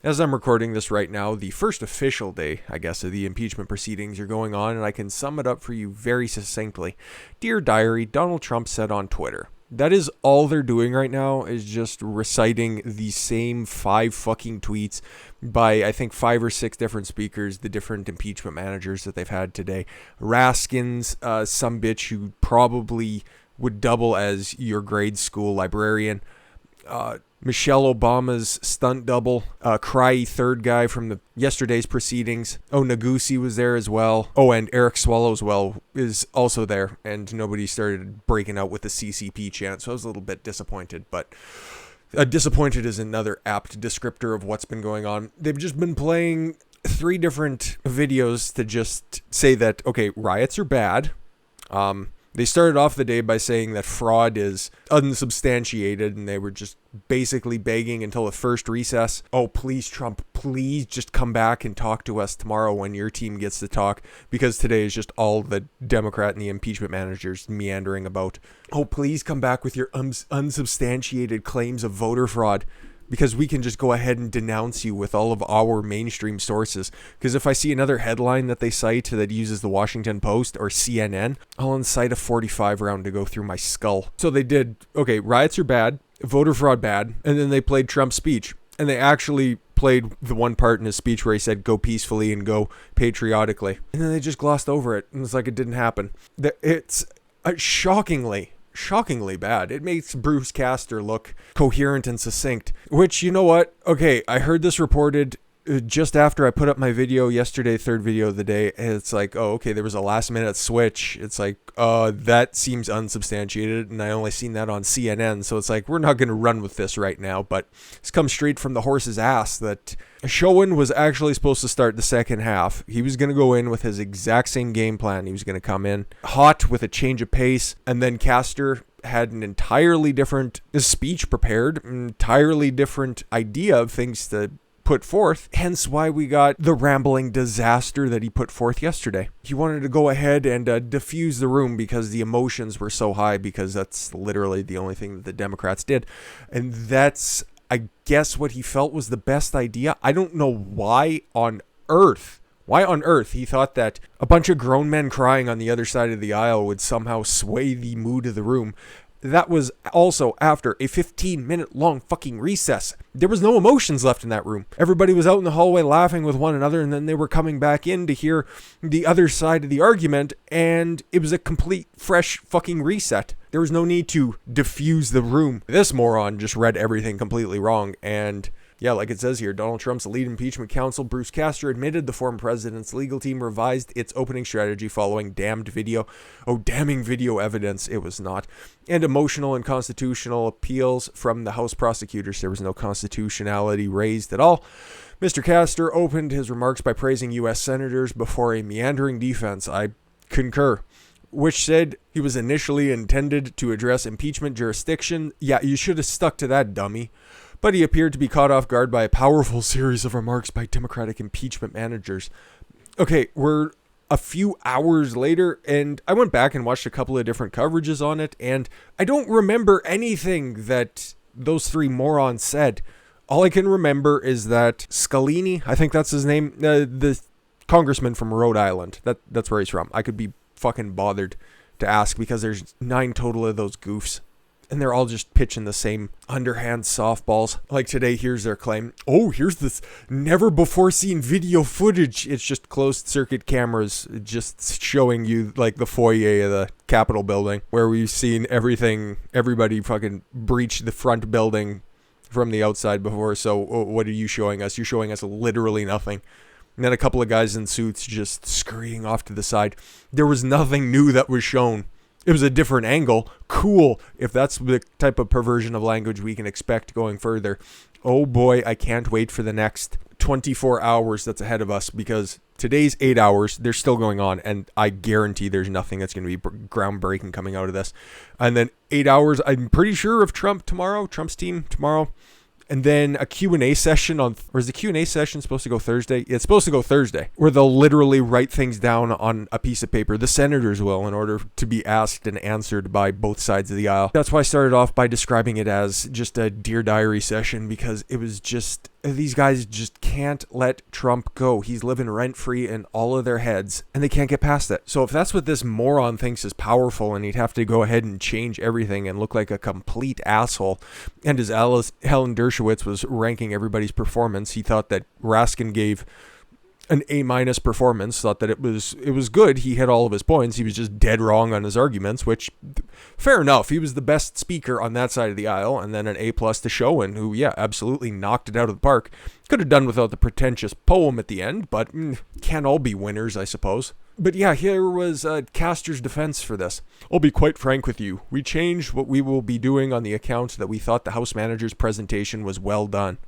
As I'm recording this right now, the first official day, I guess, of the impeachment proceedings are going on, and I can sum it up for you very succinctly. Dear Diary, Donald Trump said on Twitter. That is all they're doing right now, is just reciting the same 5 fucking tweets by, I think, 5 or 6 different speakers, the different impeachment managers that they've had today. Raskins, some bitch who probably would double as your grade school librarian. Michelle Obama's stunt double, cryy third guy from the yesterday's proceedings. Oh, Nagusi was there as well. Oh, and Eric Swallowswell is also there, and nobody started breaking out with the CCP chant, so I was a little bit disappointed, but disappointed is another apt descriptor of what's been going on. They've just been playing 3 different videos to just say that, okay, riots are bad. They started off the day by saying that fraud is unsubstantiated, and they were just basically begging until the first recess. Oh, please, Trump, please just come back and talk to us tomorrow when your team gets to talk, because today is just all the Democrat and the impeachment managers meandering about. Oh, please come back with your unsubstantiated claims of voter fraud, because we can just go ahead and denounce you with all of our mainstream sources. Because if I see another headline that they cite that uses the Washington Post or CNN, I'll incite a 45 round to go through my skull. So they did, okay, riots are bad, voter fraud bad, and then they played Trump's speech. And they actually played the one part in his speech where he said, go peacefully and go patriotically. And then they just glossed over it. And it's like it didn't happen. It's shockingly bad. It makes Bruce Castor look coherent and succinct, which, you know what? Okay, I heard this reported just after I put up my video yesterday, third video of the day, and it's like, oh, okay, there was a last minute switch. It's like, that seems unsubstantiated, and I only seen that on CNN, so it's like, we're not going to run with this right now, but it's come straight from the horse's ass that Schoen was actually supposed to start the second half. He was going to go in with his exact same game plan. He was going to come in hot with a change of pace, and then Castor had an entirely different speech prepared, entirely different idea of things to put forth, hence why we got the rambling disaster that he put forth yesterday. He wanted to go ahead and diffuse the room because the emotions were so high, because that's literally the only thing that the Democrats did, and that's, I guess, what he felt was the best idea. I don't know why on earth he thought that a bunch of grown men crying on the other side of the aisle would somehow sway the mood of the room. That was also after a 15-minute long fucking recess. There was no emotions left in that room. Everybody was out in the hallway laughing with one another, and then they were coming back in to hear the other side of the argument, and it was a complete fresh fucking reset. There was no need to diffuse the room. This moron just read everything completely wrong, and yeah, like it says here, Donald Trump's lead impeachment counsel, Bruce Castor, admitted the former president's legal team revised its opening strategy following damning video evidence, it was not, and emotional and constitutional appeals from the House prosecutors. There was no constitutionality raised at all. Mr. Castor opened his remarks by praising U.S. senators before a meandering defense. I concur. Which said he was initially intended to address impeachment jurisdiction. Yeah, you should have stuck to that, dummy. But he appeared to be caught off guard by a powerful series of remarks by Democratic impeachment managers. Okay, we're a few hours later, and I went back and watched a couple of different coverages on it, and I don't remember anything that those 3 morons said. All I can remember is that Scalini, I think that's his name, the congressman from Rhode Island, that's where he's from. I could be fucking bothered to ask, because there's 9 total of those goofs. And they're all just pitching the same underhand softballs. Like today, here's their claim. Oh, here's this never before seen video footage. It's just closed circuit cameras just showing you like the foyer of the Capitol building, where we've seen everybody fucking breach the front building from the outside before. So what are you showing us? You're showing us literally nothing. And then a couple of guys in suits just scurrying off to the side. There was nothing new that was shown. It was a different angle. Cool. If that's the type of perversion of language we can expect going further. Oh boy, I can't wait for the next 24 hours that's ahead of us, because today's 8 hours, they're still going on, and I guarantee there's nothing that's going to be groundbreaking coming out of this. And then 8 hours, I'm pretty sure, of Trump's team tomorrow. And then a Q&A session or is the Q&A session supposed to go Thursday? It's supposed to go Thursday, where they'll literally write things down on a piece of paper. The senators will, in order to be asked and answered by both sides of the aisle. That's why I started off by describing it as just a Dear Diary session, because it was just these guys just can't let Trump go. He's living rent-free in all of their heads, and they can't get past it. So if that's what this moron thinks is powerful, and he'd have to go ahead and change everything and look like a complete asshole, and as Helen Dershowitz was ranking everybody's performance, he thought that Raskin gave an A- performance, thought that it was good. He hit all of his points. He was just dead wrong on his arguments, which, fair enough. He was the best speaker on that side of the aisle, and then an A+ to Schoen, who, yeah, absolutely knocked it out of the park. Could have done without the pretentious poem at the end, but can't all be winners, I suppose. But yeah, here was Castor's defense for this. I'll be quite frank with you. We changed what we will be doing on the account that we thought the House manager's presentation was well done.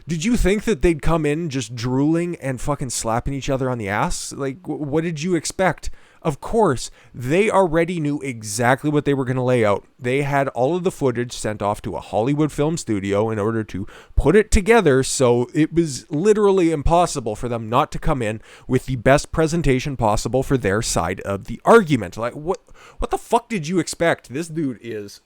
Did you think that they'd come in just drooling and fucking slapping each other on the ass? Like, what did you expect? Of course, they already knew exactly what they were going to lay out. They had all of the footage sent off to a Hollywood film studio in order to put it together, so it was literally impossible for them not to come in with the best presentation possible for their side of the argument. Like, what the fuck did you expect? This dude is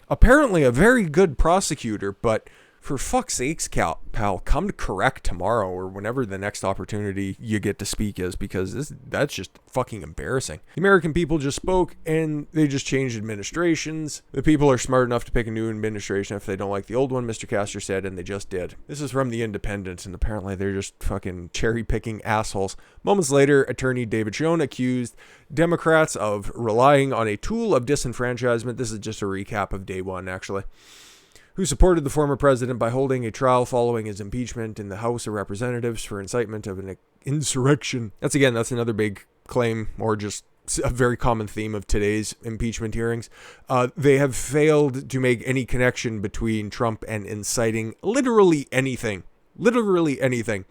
apparently a very good prosecutor, but for fuck's sakes, pal, come to correct tomorrow or whenever the next opportunity you get to speak is, because that's just fucking embarrassing. The American people just spoke and they just changed administrations. The people are smart enough to pick a new administration if they don't like the old one, Mr. Castor said, and they just did. This is from The Independent, and apparently they're just fucking cherry-picking assholes. Moments later, attorney David Schoen accused Democrats of relying on a tool of disenfranchisement. This is just a recap of day one, actually. Who supported the former president by holding a trial following his impeachment in the House of Representatives for incitement of an insurrection. That's another big claim, or just a very common theme of today's impeachment hearings. They have failed to make any connection between Trump and inciting literally anything. Literally anything.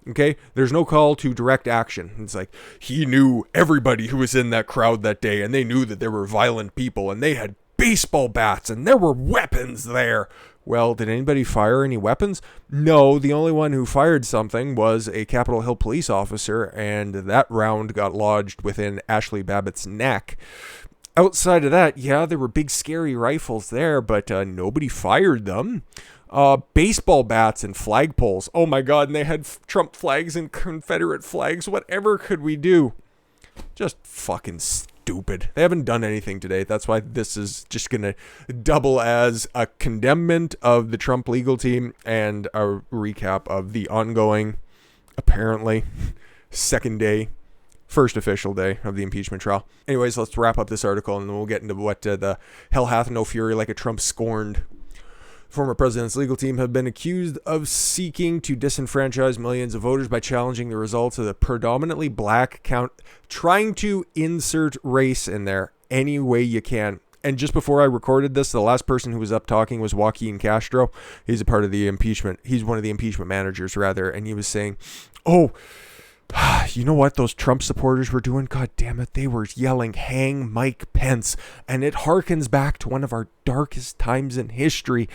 Okay? There's no call to direct action. It's like, he knew everybody who was in that crowd that day, and they knew that there were violent people, and they had baseball bats, and there were weapons there. Well, did anybody fire any weapons? No, the only one who fired something was a Capitol Hill police officer, and that round got lodged within Ashley Babbitt's neck. Outside of that, yeah, there were big scary rifles there, but nobody fired them. Baseball bats and flagpoles. Oh my God, and they had Trump flags and Confederate flags. Whatever could we do? Just fucking stupid. They haven't done anything today. That's why this is just going to double as a condemnment of the Trump legal team and a recap of the ongoing, apparently, first official day of the impeachment trial. Anyways, let's wrap up this article and then we'll get into what the hell hath no fury like a Trump scorned. Former president's legal team have been accused of seeking to disenfranchise millions of voters by challenging the results of the predominantly black count, trying to insert race in there any way you can. And just before I recorded this, the last person who was up talking was Joaquin Castro. He's a part of the impeachment. He's one of the impeachment managers, rather. And he was saying, oh, you know what those Trump supporters were doing? God damn it. They were yelling, hang Mike Pence. And it harkens back to one of our darkest times in history.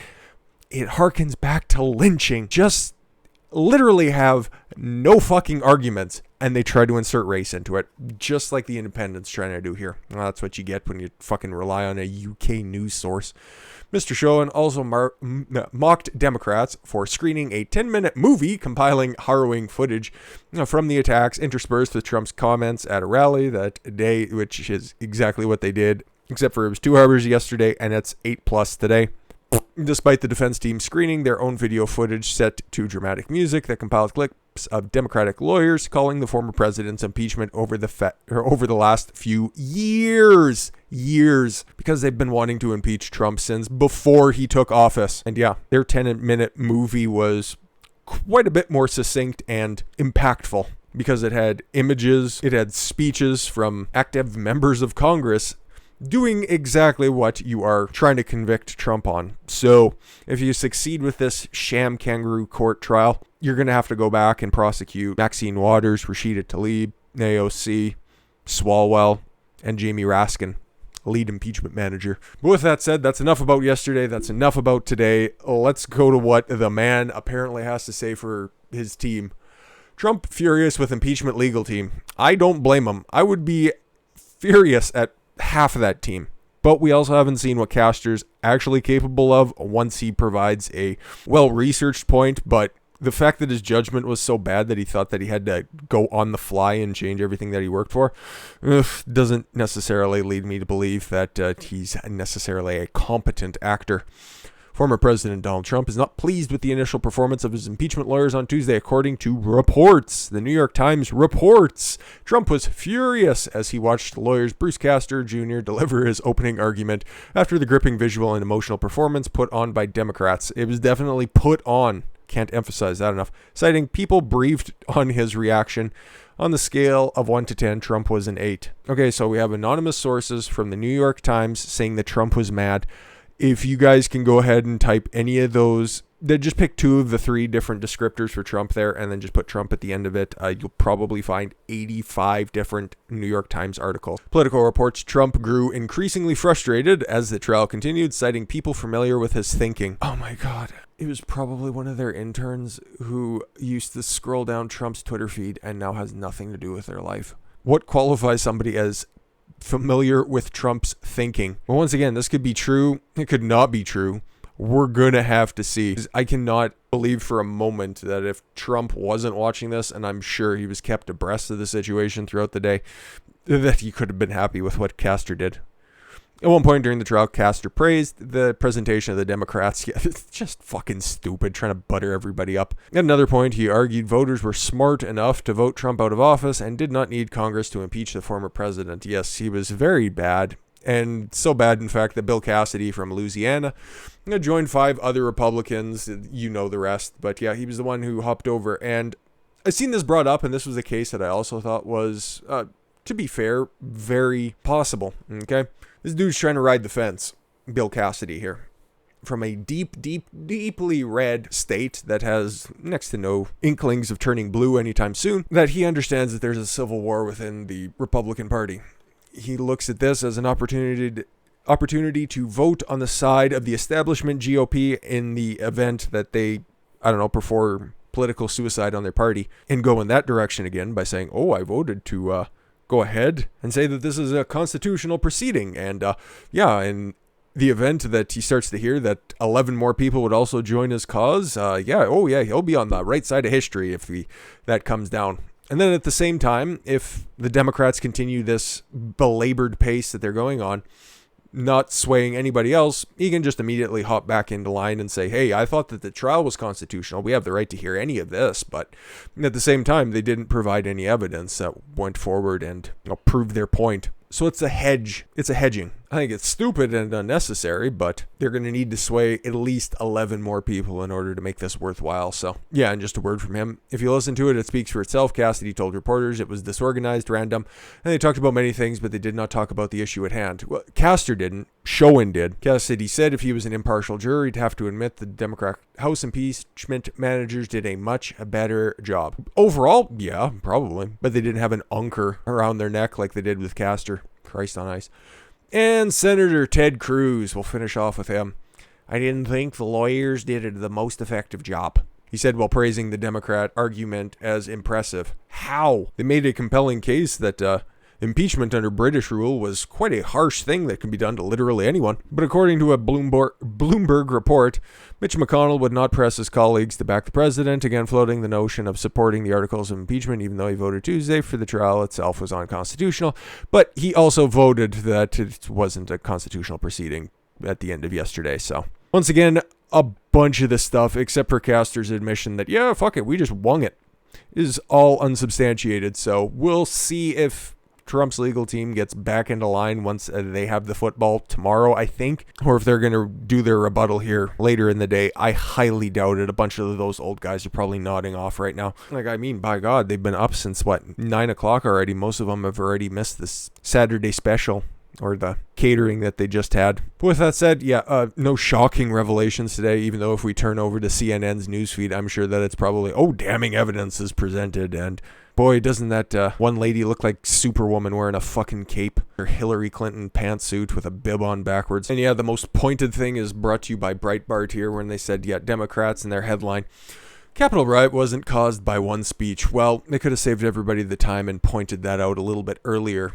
It harkens back to lynching. Just literally have no fucking arguments, and they try to insert race into it, just like the Independent's trying to do here. Well, that's what you get when you fucking rely on a UK news source. Mr. Schoen also mocked Democrats for screening a 10-minute movie compiling harrowing footage from the attacks, interspersed with Trump's comments at a rally that day, which is exactly what they did, except for it was 2 hours yesterday, and it's 8+ today. Despite the defense team screening their own video footage set to dramatic music that compiled clips of Democratic lawyers calling the former president's impeachment over the last few years, because they've been wanting to impeach Trump since before he took office. And yeah, their 10-minute movie was quite a bit more succinct and impactful because it had images, it had speeches from active members of Congress doing exactly what you are trying to convict Trump on. So if you succeed with this sham kangaroo court trial, you're going to have to go back and prosecute Maxine Waters, Rashida Tlaib, AOC, Swalwell, and Jamie Raskin, lead impeachment manager. But with that said, that's enough about yesterday. That's enough about today. Let's go to what the man apparently has to say for his team. Trump furious with impeachment legal team. I don't blame him. I would be furious at half of that team. But we also haven't seen what Castor's actually capable of once he provides a well-researched point, but the fact that his judgment was so bad that he thought that he had to go on the fly and change everything that he worked for doesn't necessarily lead me to believe that he's necessarily a competent actor. Former President Donald Trump is not pleased with the initial performance of his impeachment lawyers on Tuesday, according to reports. The New York Times reports Trump was furious as he watched lawyers Bruce Castor Jr. deliver his opening argument after the gripping visual and emotional performance put on by Democrats. It was definitely put on. Can't emphasize that enough. Citing people briefed on his reaction. On the scale of 1 to 10, Trump was an 8. Okay, so we have anonymous sources from the New York Times saying that Trump was mad. If you guys can go ahead and type any of those, then just pick 2 of the 3 different descriptors for Trump there, and then just put Trump at the end of it. You'll probably find 85 different New York Times articles. Political reports, Trump grew increasingly frustrated as the trial continued, citing people familiar with his thinking. Oh my God. It was probably one of their interns who used to scroll down Trump's Twitter feed and now has nothing to do with their life. What qualifies somebody as familiar with Trump's thinking? Well, once again, this could be true. It could not be true. We're going to have to see. I cannot believe for a moment that if Trump wasn't watching this, and I'm sure he was kept abreast of the situation throughout the day, that he could have been happy with what Castor did. At one point during the trial, Castor praised the presentation of the Democrats. Yeah, it's just fucking stupid, trying to butter everybody up. At another point, he argued voters were smart enough to vote Trump out of office and did not need Congress to impeach the former president. Yes, he was very bad, and so bad, in fact, that Bill Cassidy from Louisiana joined 5 other Republicans. You know the rest, but yeah, he was the one who hopped over. And I've seen this brought up, and this was a case that I also thought was, to be fair, very possible, okay? This dude's trying to ride the fence, Bill Cassidy here, from a deeply red state that has next to no inklings of turning blue anytime soon, that he understands that there's a civil war within the Republican Party. He looks at this as an opportunity to vote on the side of the establishment GOP in the event that they, perform political suicide on their party, and go in that direction again by saying, oh, I voted to go ahead and say that this is a constitutional proceeding. And in the event that he starts to hear that 11 more people would also join his cause, he'll be on the right side of history if that comes down. And then at the same time, if the Democrats continue this belabored pace that they're going on, not swaying anybody else, he can just immediately hop back into line and say, hey, I thought that the trial was constitutional. We have the right to hear any of this. But at the same time, they didn't provide any evidence that went forward and proved their point. So it's a hedge. It's a hedging. I think it's stupid and unnecessary, but they're going to need to sway at least 11 more people in order to make this worthwhile. So, yeah, and just a word from him. If you listen to it, it speaks for itself. Cassidy told reporters it was disorganized, random, and they talked about many things, but they did not talk about the issue at hand. Well, Castor didn't. Schoen did. Cassidy said if he was an impartial juror, he'd have to admit the Democrat House impeachment managers did a much better job. Overall, yeah, probably, but they didn't have an anchor around their neck like they did with Castor. Christ on ice. And Senator Ted Cruz, we'll finish off with him. I didn't think the lawyers did the most effective job, he said while praising the Democrat argument as impressive. How? They made a compelling case that impeachment under British rule was quite a harsh thing that can be done to literally anyone. But according to a Bloomberg report, Mitch McConnell would not press his colleagues to back the president, again floating the notion of supporting the articles of impeachment, even though he voted Tuesday for the trial itself was unconstitutional. But he also voted that it wasn't a constitutional proceeding at the end of yesterday. So once again, a bunch of this stuff, except for Castor's admission that, yeah, fuck it, we just wung it, is all unsubstantiated. So we'll see if Trump's legal team gets back into line once they have the football tomorrow, I think, or if they're going to do their rebuttal here later in the day. I highly doubt it. A bunch of those old guys are probably nodding off right now. By God, they've been up since 9 o'clock already. Most of them have already missed this Saturday special or the catering that they just had. But with that said, no shocking revelations today, even though if we turn over to CNN's newsfeed, I'm sure that it's probably, damning evidence is presented. And boy, doesn't that one lady look like Superwoman wearing a fucking cape, her Hillary Clinton pantsuit with a bib on backwards. And the most pointed thing is brought to you by Breitbart here when they said, Democrats in their headline, Capitol riot wasn't caused by one speech. Well, they could have saved everybody the time and pointed that out a little bit earlier.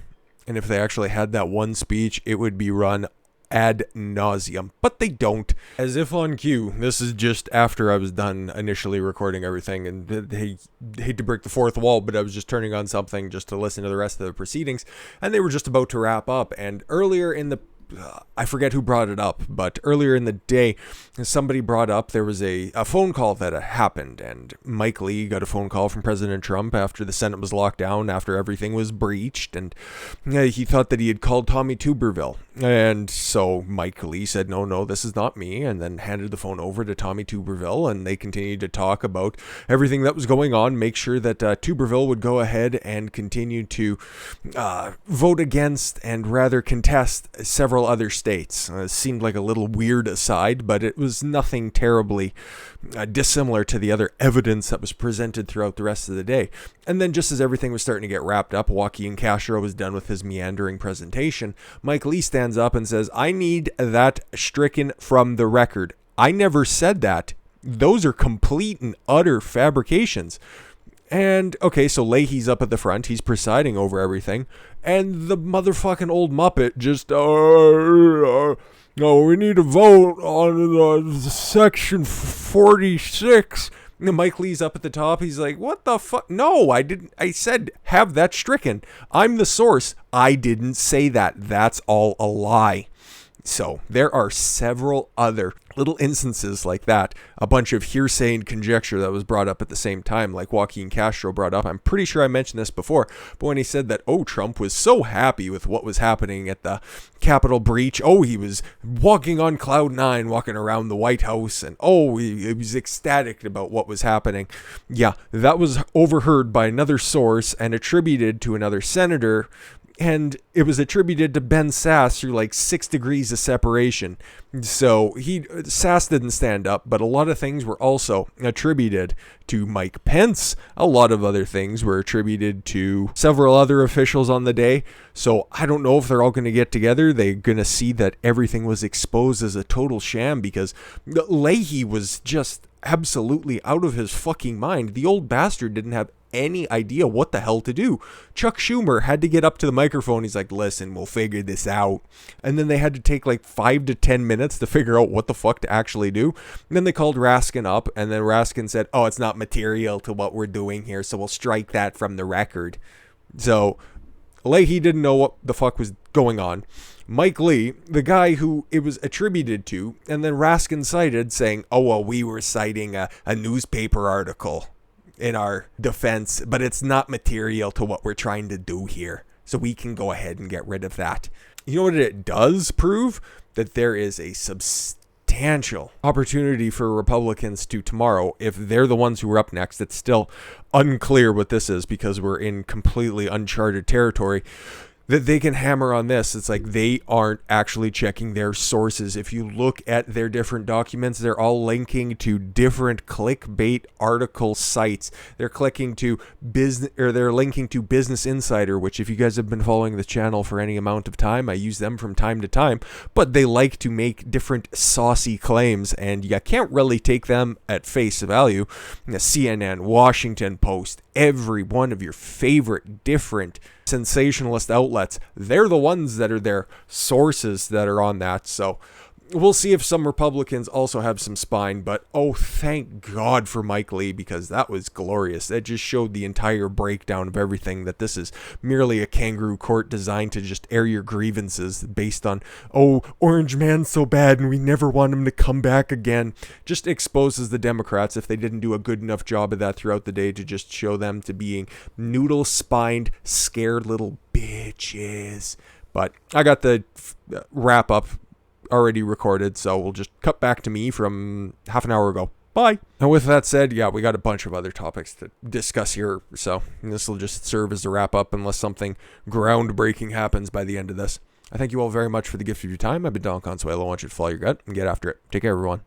And if they actually had that one speech, it would be run ad nauseum, but they don't. As if on cue, this is just after I was done initially recording everything, and I hate to break the fourth wall, but I was just turning on something just to listen to the rest of the proceedings, and they were just about to wrap up, and earlier in the I forget who brought it up, but earlier in the day, somebody brought up there was a phone call that happened, and Mike Lee got a phone call from President Trump after the Senate was locked down, after everything was breached, and he thought that he had called Tommy Tuberville. And so Mike Lee said, no, this is not me, and then handed the phone over to Tommy Tuberville, and they continued to talk about everything that was going on, make sure that Tuberville would go ahead and continue to vote against and rather contest several other states. It seemed like a little weird aside, but it was nothing terribly dissimilar to the other evidence that was presented throughout the rest of the day. And then just as everything was starting to get wrapped up, Joaquin Castro was done with his meandering presentation, Mike Lee stands up and says, I need that stricken from the record. I never said that. Those are complete and utter fabrications. And, okay, so Leahy's up at the front. He's presiding over everything. And the motherfucking old Muppet just, no, we need to vote on section 46. And Mike Lee's up at the top. He's like, what the fuck? No, I didn't. I said, have that stricken. I'm the source. I didn't say that. That's all a lie. So there are several other little instances like that, a bunch of hearsay and conjecture that was brought up at the same time, like Joaquin Castro brought up. I'm pretty sure I mentioned this before, but when he said that, Trump was so happy with what was happening at the Capitol breach, he was walking on cloud nine, walking around the White House, and he was ecstatic about what was happening. Yeah, that was overheard by another source and attributed to another senator. And it was attributed to Ben Sasse through like 6 degrees of separation. So Sasse didn't stand up, but a lot of things were also attributed to Mike Pence. A lot of other things were attributed to several other officials on the day. So I don't know if they're all going to get together. They're going to see that everything was exposed as a total sham, because Leahy was just absolutely out of his fucking mind. The old bastard didn't have any idea what the hell to do. Chuck Schumer had to get up to the microphone. He's like, listen, we'll figure this out. And then they had to take like 5 to 10 minutes to figure out what the fuck to actually do. And then they called Raskin up, and then Raskin said, it's not material to what we're doing here, so we'll strike that from the record. So Leahy didn't know what the fuck was going on. Mike Lee, the guy who it was attributed to, and then Raskin cited saying, we were citing a newspaper article in our defense, but it's not material to what we're trying to do here, so we can go ahead and get rid of that. You know what it does prove? That there is a substantial opportunity for Republicans to tomorrow, if they're the ones who are up next. It's still unclear what this is because we're in completely uncharted territory, that they can hammer on this. It's like they aren't actually checking their sources. If you look at their different documents, they're all linking to different clickbait article sites. They're clicking to they're linking to Business Insider, which if you guys have been following the channel for any amount of time, I use them from time to time, but they like to make different saucy claims, and you can't really take them at face value. CNN, Washington Post, every one of your favorite different sensationalist outlets, they're the ones that are their sources that are on that. So we'll see if some Republicans also have some spine, but thank God for Mike Lee, because that was glorious. That just showed the entire breakdown of everything, that this is merely a kangaroo court designed to just air your grievances based on, Orange Man's so bad and we never want him to come back again. Just exposes the Democrats, if they didn't do a good enough job of that throughout the day, to just show them to being noodle-spined, scared little bitches. But I got the wrap up already recorded, so we'll just cut back to me from half an hour ago. Bye. And with that said, we got a bunch of other topics to discuss here, so this will just serve as a wrap up unless something groundbreaking happens by the end of this. I thank you all very much for the gift of your time. I've been Don Consuelo. I want you to follow your gut and get after it. Take care, everyone.